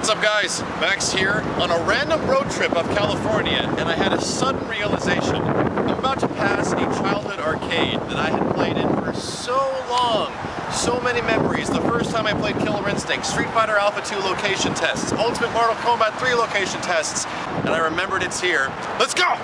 What's up guys? Max here on a random road trip of California, and I had a sudden realization. I'm about to pass a childhood arcade that I had played in for so long. So many memories. The first time I played Killer Instinct, Street Fighter Alpha 2 location tests, Ultimate Mortal Kombat 3 location tests, and I remembered it's here. Let's go!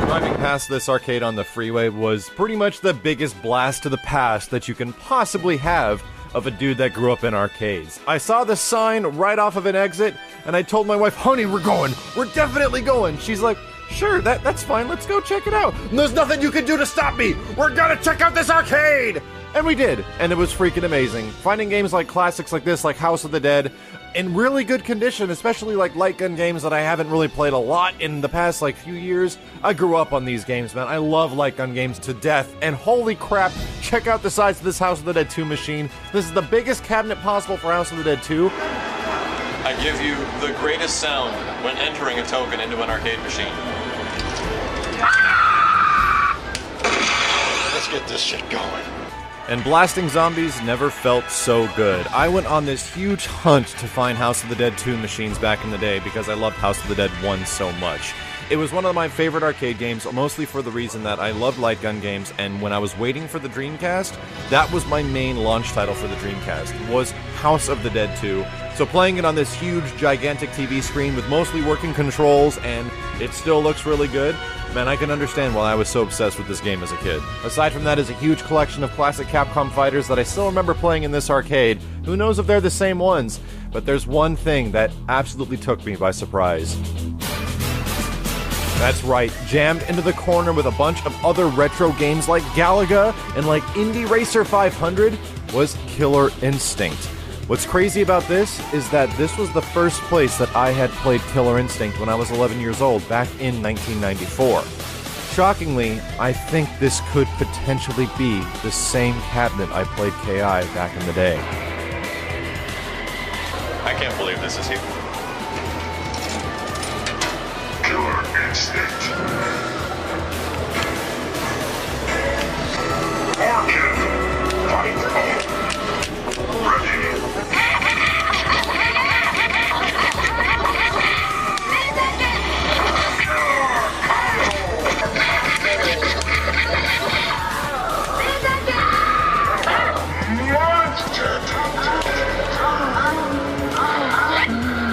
Driving past this arcade on the freeway was pretty much the biggest blast to the past that you can possibly have of a dude that grew up in arcades. I saw the sign right off of an exit, and I told my wife, honey, we're going. We're definitely going. She's like, sure, that's fine. Let's go check it out. And there's nothing you can do to stop me. We're gonna check out this arcade! And we did, and it was freaking amazing. Finding games like classics like this, like House of the Dead, in really good condition, especially like light gun games that I haven't really played a lot in the past like few years. I grew up on these games, man. I love light gun games to death, and holy crap, check out the size of this House of the Dead 2 machine. This is the biggest cabinet possible for House of the Dead 2. I give you the greatest sound when entering a token into an arcade machine. Let's get this shit going. And blasting zombies never felt so good. I went on this huge hunt to find House of the Dead 2 machines back in the day because I loved House of the Dead 1 so much. It was one of my favorite arcade games, mostly for the reason that I loved light gun games, and when I was waiting for the Dreamcast, that was my main launch title for the Dreamcast, was House of the Dead 2. So playing it on this huge, gigantic TV screen with mostly working controls, and it still looks really good, man, I can understand why I was so obsessed with this game as a kid. Aside from that is a huge collection of classic Capcom fighters that I still remember playing in this arcade. Who knows if they're the same ones, but there's one thing that absolutely took me by surprise. That's right, jammed into the corner with a bunch of other retro games like Galaga and like Indie Racer 500 was Killer Instinct. What's crazy about this is that this was the first place that I had played Killer Instinct when I was 11 years old, back in 1994. Shockingly, I think this could potentially be the same cabinet I played KI back in the day. I can't believe this is here. Killer Instinct.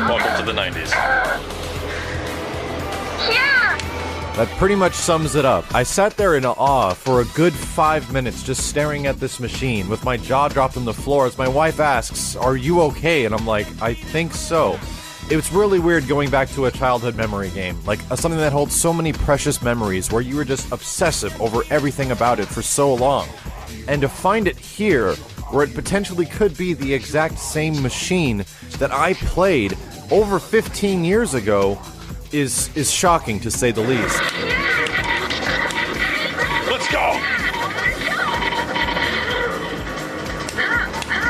Welcome to the 90s. That pretty much sums it up. I sat there in awe for a good 5 minutes just staring at this machine with my jaw dropped on the floor as my wife asks, "Are you okay?" And I'm like, "I think so." It's really weird going back to a childhood memory game, like something that holds so many precious memories where you were just obsessive over everything about it for so long. And to find it here, where it potentially could be the exact same machine that I played over 15 years ago, is shocking to say the least. Let's go!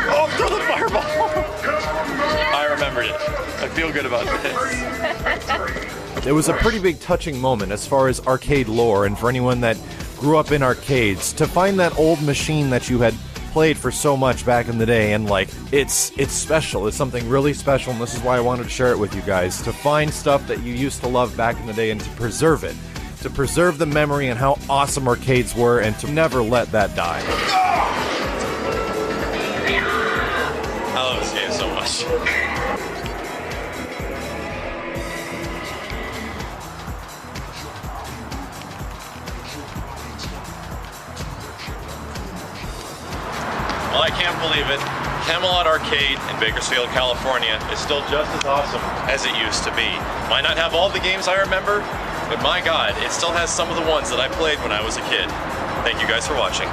Oh, throw the fireball! I remembered it. I feel good about this. It was a pretty big touching moment as far as arcade lore, and for anyone that grew up in arcades, to find that old machine that you had played for so much back in the day, and like, it's special. It's something really special, and this is why I wanted to share it with you guys. To find stuff that you used to love back in the day and to preserve it. To preserve the memory and how awesome arcades were, and to never let that die. I love this game so much. Well, I can't believe it. Camelot Arcade in Bakersfield, California is still just as awesome as it used to be. Might not have all the games I remember, but my God, it still has some of the ones that I played when I was a kid. Thank you guys for watching.